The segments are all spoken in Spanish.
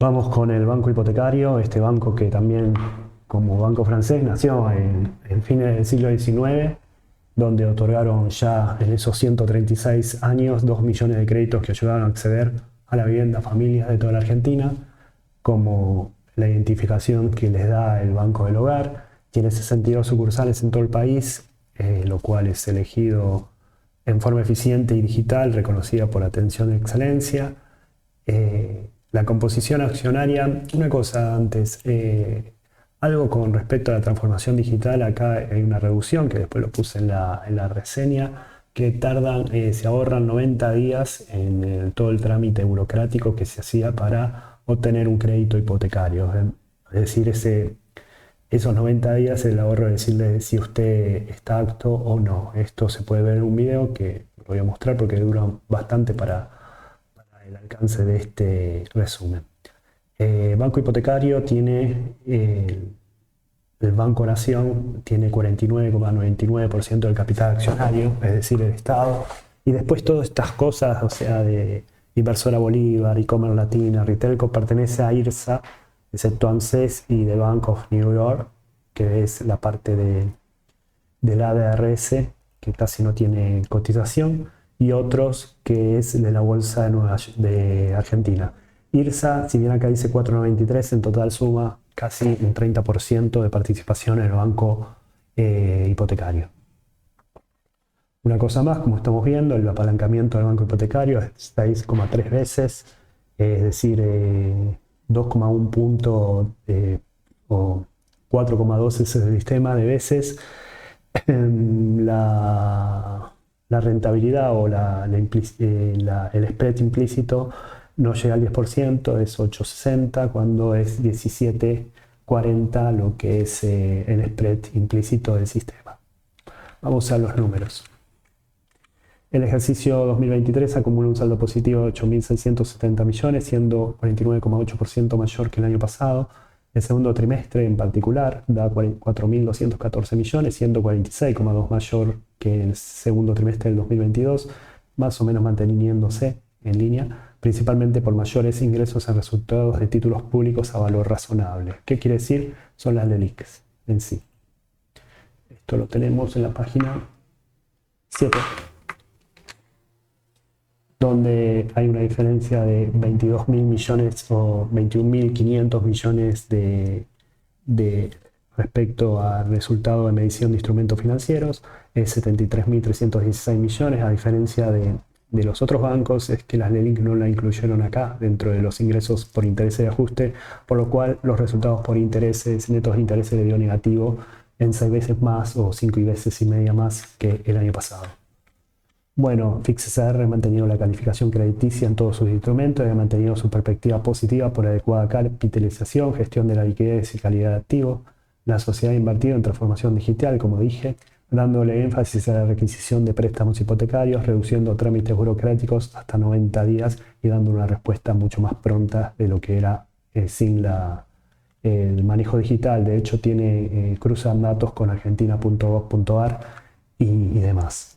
Vamos con el banco hipotecario, este banco que también, como banco francés, nació en fines del siglo XIX, donde otorgaron ya en esos 136 años 2 millones de créditos que ayudaron a acceder a la vivienda a familias de toda la Argentina, como la identificación que les da el Banco del Hogar. Tiene 62 sucursales en todo el país, lo cual es elegido en forma eficiente y digital, reconocida por atención de excelencia. La composición accionaria, una cosa antes, algo con respecto a la transformación digital, acá hay una reducción que después lo puse en la reseña, que se ahorran 90 días en todo el trámite burocrático que se hacía para obtener un crédito hipotecario. Es decir, esos 90 días es el ahorro de decirle si usted está apto o no. Esto se puede ver en un video que lo voy a mostrar porque dura bastante para el alcance de este resumen. Banco hipotecario tiene, el Banco Nación tiene 49,99% del capital accionario, es decir, el Estado. Y después todas estas cosas, o sea, de Inversora Bolívar, Icomer Latina, Ritelco, pertenece a IRSA, excepto ANSES y The Bank of New York, que es la parte del ADRS, que casi no tiene cotización, y otros que es de la Bolsa de Argentina. IRSA, si bien acá dice 4,93, en total suma casi un 30% de participación en el banco hipotecario. Una cosa más, como estamos viendo, el apalancamiento del banco hipotecario es 6,3 veces, es decir, 2,1 puntos o 4,2 es el sistema de veces. La rentabilidad o el spread implícito no llega al 10%, es 8,60, cuando es 17,40 lo que es el spread implícito del sistema. Vamos a los números. El ejercicio 2023 acumula un saldo positivo de 8.670 millones, siendo 49,8% mayor que el año pasado. El segundo trimestre en particular da 4.214 millones, siendo 46,2 mayor que el segundo trimestre del 2022, más o menos manteniéndose en línea, principalmente por mayores ingresos en resultados de títulos públicos a valor razonable. ¿Qué quiere decir? Son las LELIQs en sí. Esto lo tenemos en la página 7, donde hay una diferencia de 22.000 millones o 21.500 millones de respecto al resultado de medición de instrumentos financieros, es 73.316 millones, a diferencia de los otros bancos, es que las LELIQ no la incluyeron acá dentro de los ingresos por intereses de ajuste, por lo cual los resultados por intereses, netos de intereses le dio negativo en 6 veces más o 5 veces y media más que el año pasado. Bueno, FIX-SR ha mantenido la calificación crediticia en todos sus instrumentos y ha mantenido su perspectiva positiva por adecuada capitalización, gestión de la liquidez y calidad de activos. La sociedad ha invertido en transformación digital, como dije, dándole énfasis a la requisición de préstamos hipotecarios, reduciendo trámites burocráticos hasta 90 días y dando una respuesta mucho más pronta de lo que era sin el manejo digital. De hecho, cruzan datos con argentina.gov.ar y demás.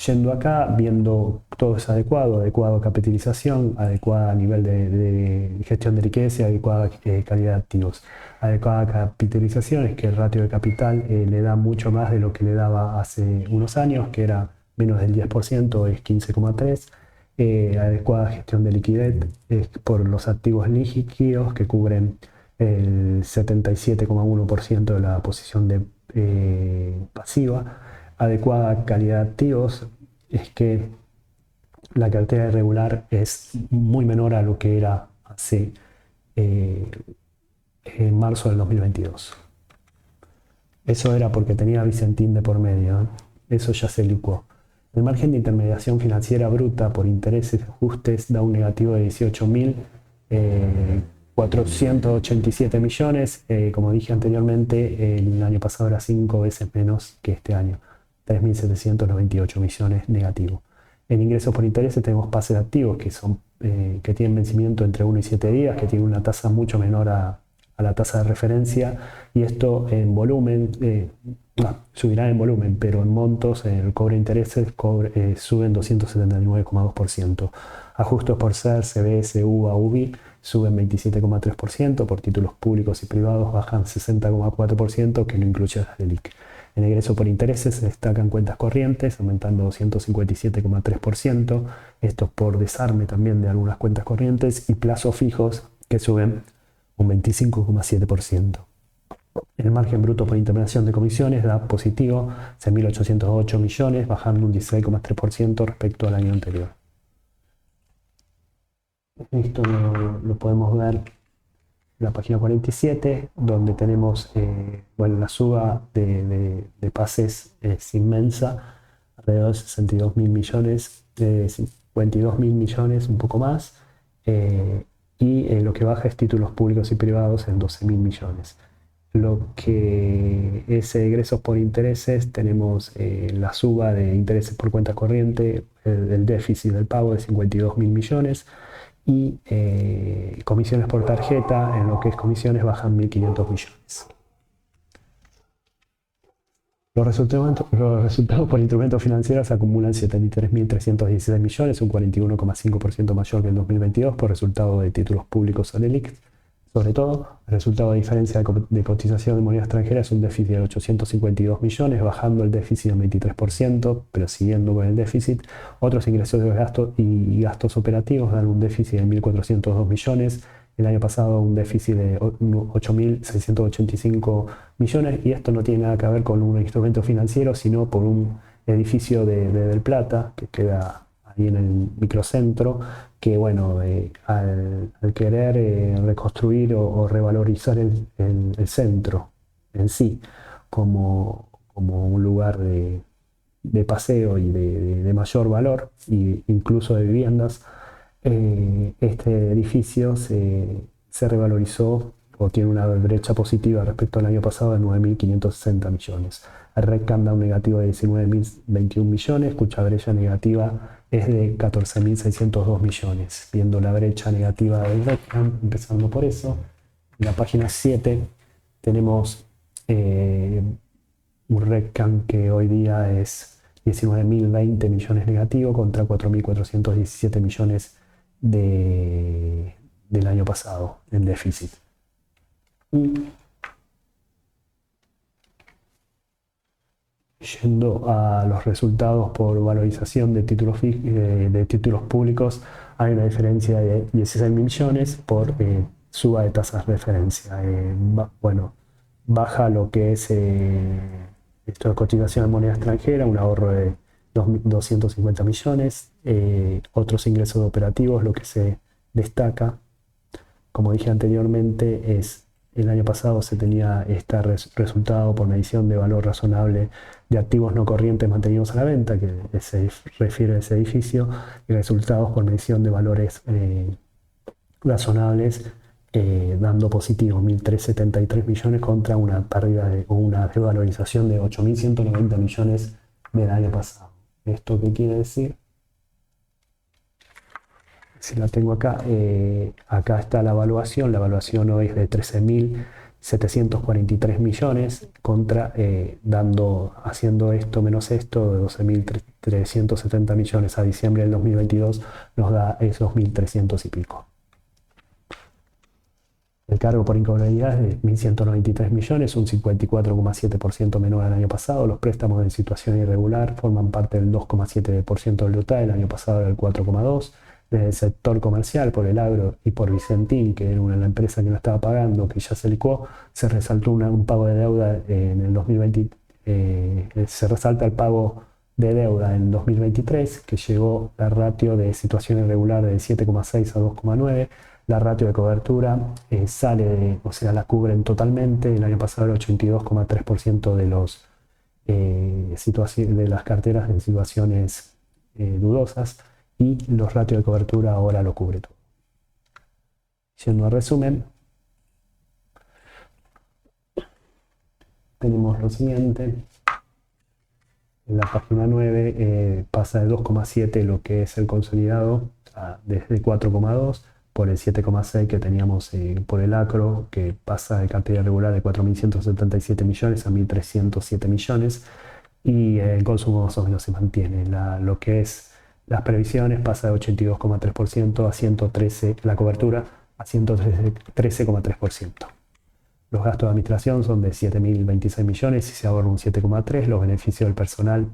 Yendo acá, viendo todo es adecuado a capitalización, adecuada a nivel de gestión de riqueza, adecuada calidad de activos. Adecuada capitalización es que el ratio de capital le da mucho más de lo que le daba hace unos años, que era menos del 10%, es 15,3%. Adecuada gestión de liquidez es por los activos líquidos que cubren el 77,1% de la posición pasiva. Adecuada calidad de activos es que la cartera irregular es muy menor a lo que era hace en marzo del 2022. Eso era porque tenía Vicentín de por medio, ¿eh? Eso ya se licuó. El margen de intermediación financiera bruta por intereses y ajustes da un negativo de 18.487 millones. Como dije anteriormente, el año pasado era 5 veces menos que este año. 3.798 millones negativo. En ingresos por intereses tenemos pases de activos que tienen vencimiento entre 1 y 7 días, que tienen una tasa mucho menor a a la tasa de referencia, y esto en volumen, subirá en volumen, pero en montos el cobre de intereses suben 279,2%. Ajustes por SER, CBS, UVA, UBI suben 27,3%, por títulos públicos y privados bajan 60,4%, que no incluye las LELIQ. En egreso por intereses se destacan cuentas corrientes, aumentando 257,3%, esto por desarme también de algunas cuentas corrientes, y plazos fijos que suben un 25,7%. El margen bruto por intermediación de comisiones da positivo, 6.808 millones, bajando un 16,3% respecto al año anterior. Esto lo podemos ver en la página 47, donde tenemos la suba de pases es inmensa, alrededor de 62.000 millones, 52.000 millones, un poco más, y lo que baja es títulos públicos y privados en 12.000 millones. Lo que es egresos por intereses, tenemos la suba de intereses por cuenta corriente, el déficit del pago de 52.000 millones, y comisiones por tarjeta, en lo que es comisiones, bajan 1.500 millones. Los resultados por instrumentos financieros acumulan 73.316 millones, un 41,5% mayor que el 2022 por resultado de títulos públicos o LELIQ. Sobre todo, el resultado de diferencia de cotización de moneda extranjera es un déficit de 852 millones, bajando el déficit un 23%, pero siguiendo con el déficit. Otros ingresos de gastos y gastos operativos dan un déficit de 1.402 millones. El año pasado un déficit de 8.685 millones, y esto no tiene nada que ver con un instrumento financiero, sino por un edificio de Del Plata que queda ahí en el microcentro, que bueno, al querer reconstruir o revalorizar el centro en sí como un lugar de paseo y de mayor valor, e incluso de viviendas, este edificio se revalorizó o tiene una brecha positiva respecto al año pasado de 9.560 millones. El RECAM da un negativo de 19.021 millones, cuya brecha negativa es de 14.602 millones. Viendo la brecha negativa del RECAM, empezando por eso, en la página 7 tenemos un RECAM que hoy día es 19.020 millones negativo contra 4.417 millones del año pasado en déficit. Yendo a los resultados por valorización de títulos públicos, hay una diferencia de 16 millones por suba de tasas de referencia. Baja lo que es esto de cotización de moneda extranjera, un ahorro de 250 millones. Otros ingresos operativos, lo que se destaca, como dije anteriormente, es el año pasado se tenía este resultado por medición de valor razonable de activos no corrientes mantenidos a la venta, que se refiere a ese edificio, y resultados por medición de valores razonables, dando positivo 1.373 millones contra una pérdida o una revalorización de 8.190 millones del año pasado. ¿Esto qué quiere decir? Si la tengo acá, acá está la evaluación hoy es de 13.743 millones contra, haciendo esto menos esto, de 12.370 millones a diciembre del 2022, nos da esos 1.300 y pico. El cargo por incobrabilidad es de 1.193 millones, un 54,7% menor al año pasado. Los préstamos en situación irregular forman parte del 2,7% del total, el año pasado era el 4,2%. Desde el sector comercial, por el agro y por Vicentín, que era la empresa que no estaba pagando, que ya se licuó, se resaltó un pago de deuda en el 2020, se resalta el pago de deuda en 2023, que llegó la ratio de situación irregular de 7,6 a 2,9. La ratio de cobertura la cubren totalmente. El año pasado el 82,3% de las carteras en situaciones dudosas, y los ratios de cobertura ahora lo cubre todo. Yendo a resumen, tenemos lo siguiente. En la página 9 pasa de 2,7 lo que es el consolidado desde 4,2, por el 7,6 que teníamos por el acro, que pasa de cartera regular de 4.177 millones a 1.307 millones, y el consumo más o menos se mantiene. Lo que es las previsiones pasa de 82,3% a 113, la cobertura a 113,3%. Los gastos de administración son de 7.026 millones y se ahorra un 7,3%. Los beneficios del personal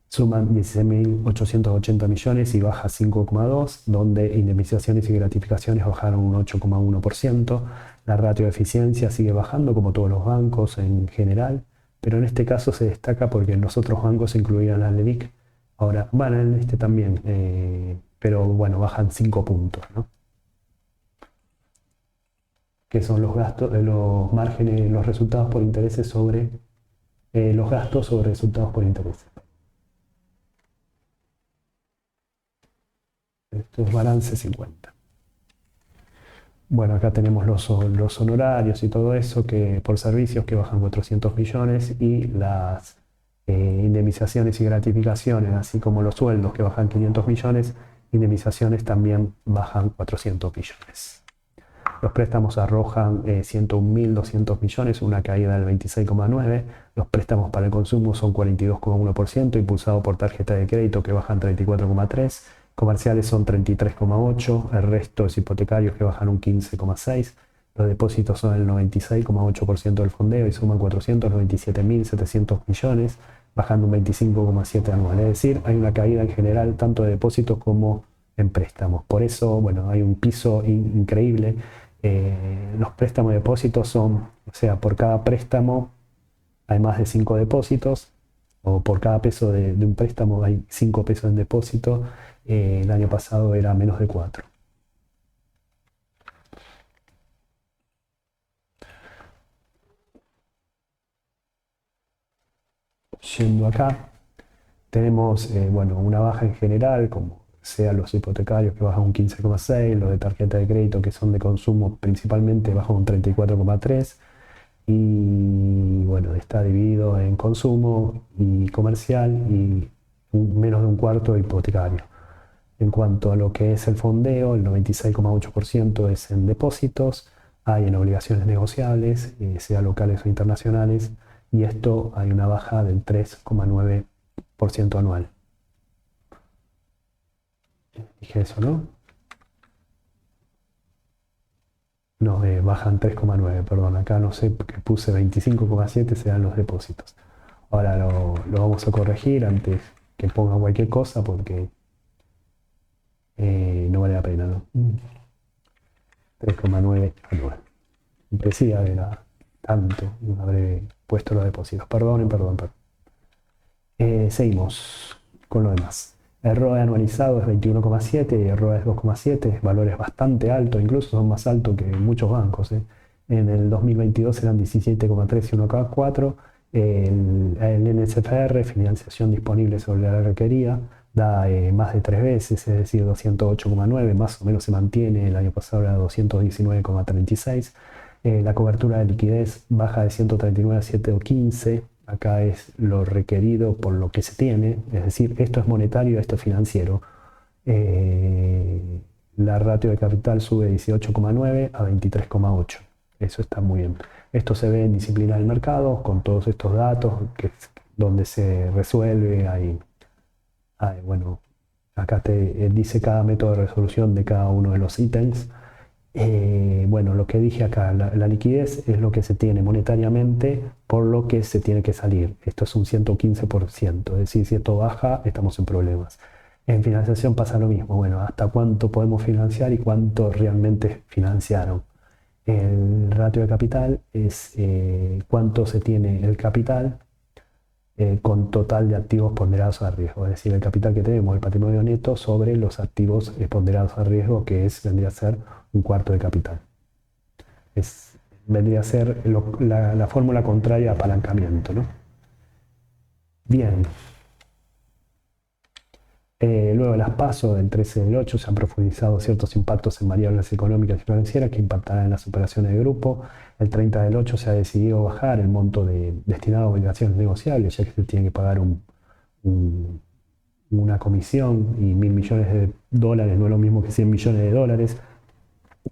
suman 16.880 millones y baja 5,2%, donde indemnizaciones y gratificaciones bajaron un 8,1%. La ratio de eficiencia sigue bajando como todos los bancos en general, pero en este caso se destaca porque en los otros bancos se incluían la LELIQ. Ahora, bueno, en este también, pero bueno, bajan 5 puntos, ¿no? Que son los gastos, los márgenes, los resultados por intereses sobre los gastos sobre resultados por intereses. Esto es balance 50. Bueno, acá tenemos los honorarios y todo eso que por servicios que bajan 400 millones y las indemnizaciones y gratificaciones, así como los sueldos que bajan 500 millones, indemnizaciones también bajan 400 millones. Los préstamos arrojan 101.200 millones, una caída del 26,9%. Los préstamos para el consumo son 42,1%, impulsado por tarjeta de crédito que bajan 34,3%. Comerciales son 33,8%. El resto es hipotecarios que bajan un 15,6%. Los depósitos son el 96,8% del fondeo y suman 497.700 millones, bajando un 25,7% anual. Es decir, hay una caída en general tanto de depósitos como en préstamos. Por eso, bueno, hay un piso increíble. Los préstamos y depósitos son, o sea, por cada préstamo hay más de 5 depósitos, o por cada peso de un préstamo hay 5 pesos en depósito. El año pasado era menos de 4. Yendo acá, tenemos bueno, una baja en general, como sea los hipotecarios que bajan un 15,6%, los de tarjeta de crédito que son de consumo principalmente bajan un 34,3%, y bueno, está dividido en consumo y comercial y menos de un cuarto hipotecario. En cuanto a lo que es el fondeo, el 96,8% es en depósitos, hay en obligaciones negociables, sea locales o internacionales, y esto hay una baja del 3,9% anual. Dije eso, ¿no? No, bajan 3,9, perdón, acá no sé, porque puse 25,7 serán los depósitos. Ahora lo vamos a corregir antes que ponga cualquier cosa porque no vale la pena, ¿no? 3,9 anual. Decía era tanto, no habré puesto los depósitos. Perdón. Seguimos con lo demás. El ROE anualizado es 21,7 y el ROE es 2,7, valores bastante altos, incluso son más altos que muchos bancos. En el 2022 eran 17,3 y 1,4. El NSFR, financiación disponible sobre la requerida, da más de 3 veces, es decir, 208,9, más o menos se mantiene, el año pasado era 219,36. La cobertura de liquidez baja de 139 a 7,15. Acá es lo requerido por lo que se tiene, es decir, esto es monetario, esto es financiero. La ratio de capital sube de 18,9 a 23,8. Eso está muy bien. Esto se ve en disciplina del mercado, con todos estos datos, donde se resuelve. Bueno, acá te dice cada método de resolución de cada uno de los ítems. Bueno, lo que dije acá, la liquidez es lo que se tiene monetariamente por lo que se tiene que salir. Esto es un 115%, es decir, si esto baja, estamos en problemas. En financiación pasa lo mismo. Bueno, hasta cuánto podemos financiar y cuánto realmente financiaron. El ratio de capital es cuánto se tiene el capital con total de activos ponderados a riesgo, es decir, el capital que tenemos, el patrimonio neto, sobre los activos ponderados a riesgo, que vendría a ser un cuarto de capital. Vendría a ser la fórmula contraria a apalancamiento, ¿no? Bien. Luego de las PASO del 13 del 8 se han profundizado ciertos impactos en variables económicas y financieras que impactarán en las operaciones de grupo. El 30 del 8 se ha decidido bajar el monto destinado a obligaciones negociables, ya que se tiene que pagar una comisión, y 1.000 millones de dólares no es lo mismo que 100 millones de dólares.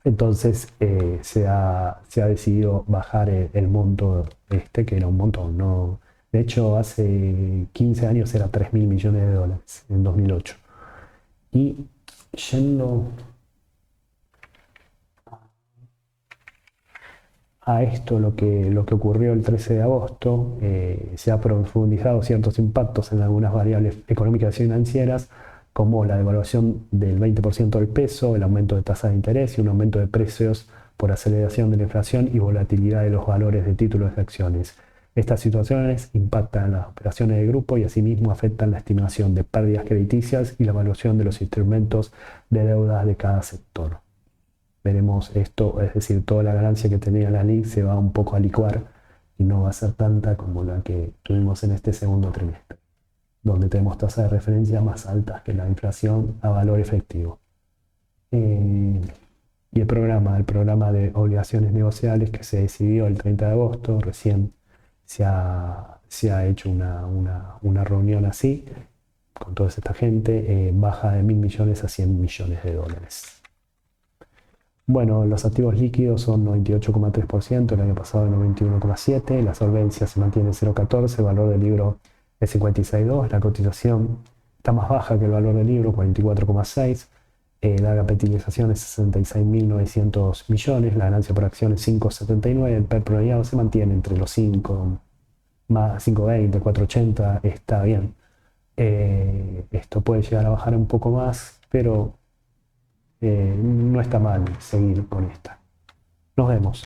Entonces se ha decidido bajar el monto que era un montón, ¿no? De hecho, hace 15 años era 3.000 millones de dólares, en 2008. Y yendo a esto, lo que ocurrió el 13 de agosto, se ha profundizado ciertos impactos en algunas variables económicas y financieras, como la devaluación del 20% del peso, el aumento de tasas de interés y un aumento de precios por aceleración de la inflación y volatilidad de los valores de títulos de acciones. Estas situaciones impactan las operaciones del grupo y asimismo afectan la estimación de pérdidas crediticias y la evaluación de los instrumentos de deudas de cada sector. Veremos esto, es decir, toda la ganancia que tenía la LIC se va un poco a licuar y no va a ser tanta como la que tuvimos en este segundo trimestre, donde tenemos tasas de referencia más altas que la inflación a valor efectivo. Y el programa de obligaciones negociables que se decidió el 30 de agosto, recién se ha hecho una reunión así, con toda esta gente, baja de 1.000 millones a 100 millones de dólares. Bueno, los activos líquidos son 98,3%, el año pasado 91,7%, la solvencia se mantiene en 0,14, el valor del libro es 56,2, la cotización está más baja que el valor del libro, 44,6, la capitalización es 66.900 millones, la ganancia por acción es 5,79, el PER promediado se mantiene entre los 5, más 5,20, 4,80, está bien. Esto puede llegar a bajar un poco más, pero no está mal seguir con esta. Nos vemos.